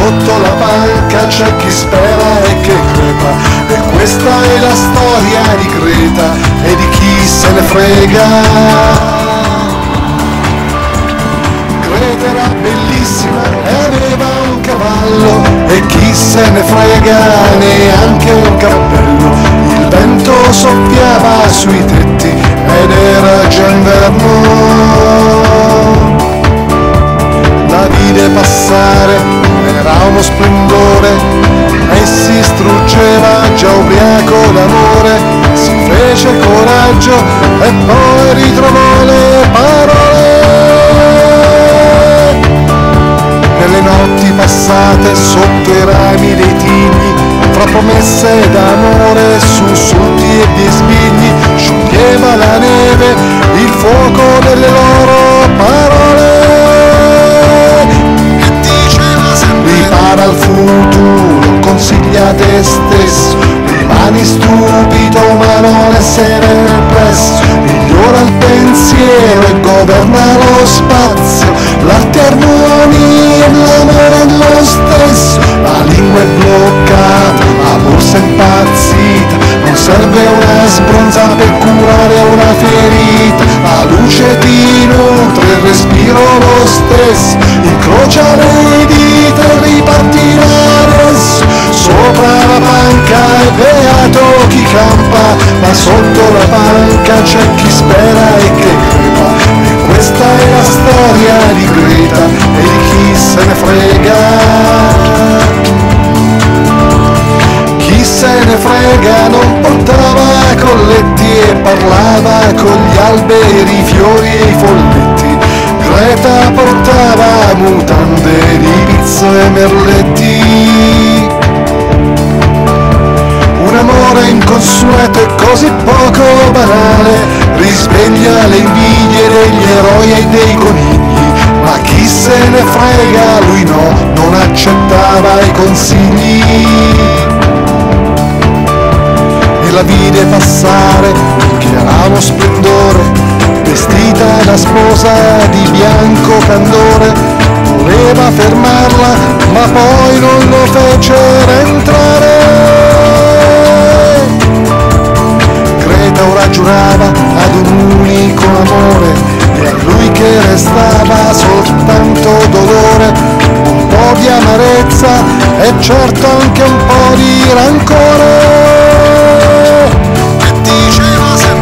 sotto la panca c'è chi spera e che crepa, e questa è la storia di Greta e di chi se ne frega. Greta era bellissima e aveva un cavallo, e chi se ne frega, neanche un cappello. Il vento soffiava sui tetti ed era già inverno. La vide passare, era uno splendore, e si struggeva già ubriaco d'amore. Si fece coraggio e poi ritrovò le parole. Nelle notti passate sotto i rami dei tigni, fra promesse d'amore, sussulti e bisbigli, scioglieva la neve il fuoco delle loro parole. Ripara al futuro, consiglia a te stesso, rimani stupido ma non essere represso, migliora il pensiero e governa lo spazio, l'arte armonia e l'amore è lo stesso, la lingua è bloccata, la borsa è impazzita, non serve una sbronza per curare una ferita, la luce ti nutre, il respiro lo stesso, incrocia le dita e ripartirà adesso, sopra la panca è beato chi campa, ma sotto la panca c'è chi spera e che crepa, e questa è la storia di Greta e di chi se ne frega. Chi se ne frega non portava colletti e parlava con gli alberi, i fiori e i folletti. Greta portava mutande di pizzo e merletti. Un amore inconsueto e così poco banale risveglia le invidie degli eroi e dei conigli, ma chi se ne frega, lui no, non accettava i consigli. E la vide passare, che era uno splendore, vestita da sposa di bianco candore, voleva fermarla ma poi non lo fece entrare. Greta ora giurava ad un unico amore, e a lui che restava soltanto dolore, un po' di amarezza e certo anche un po' di rancore.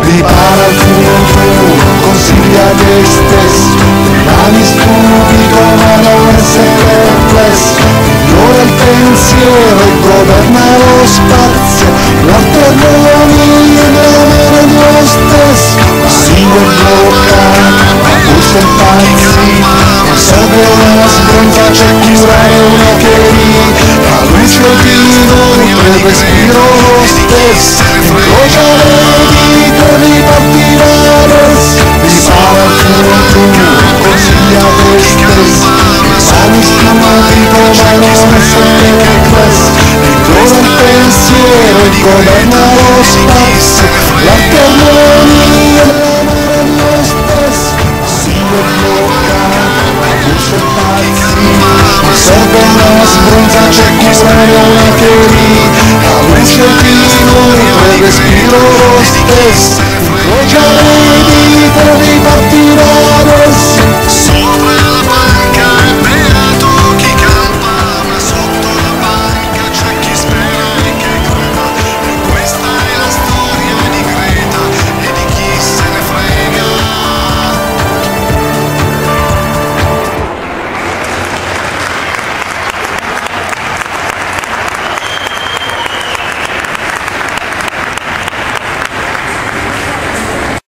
Ripara al futuro, consiglia a te stesso, rimani stupido ma non essere riflesso, migliora il pensiero e governa lo spazio, l'arte armonia e l'amore è lo stesso, la lingua è bloccata, la borsa è impazzita, non serve una sbronza per curare una ferita, la luce di nutre, il respiro lo stesso, incrocia le dita e ripartirà adesso, ripara al futuro, consiglia a te stesso, rimani stupido ma non essere riflesso, migliora il pensiero e governa lo spazio, l'arte armonia e l'amore è lo stesso, la lingua è bloccata, la voce è impazzita, non serve una sbronza per curare una ferita, la luce di nutre, il respiro lo stesso, incrocia le dita e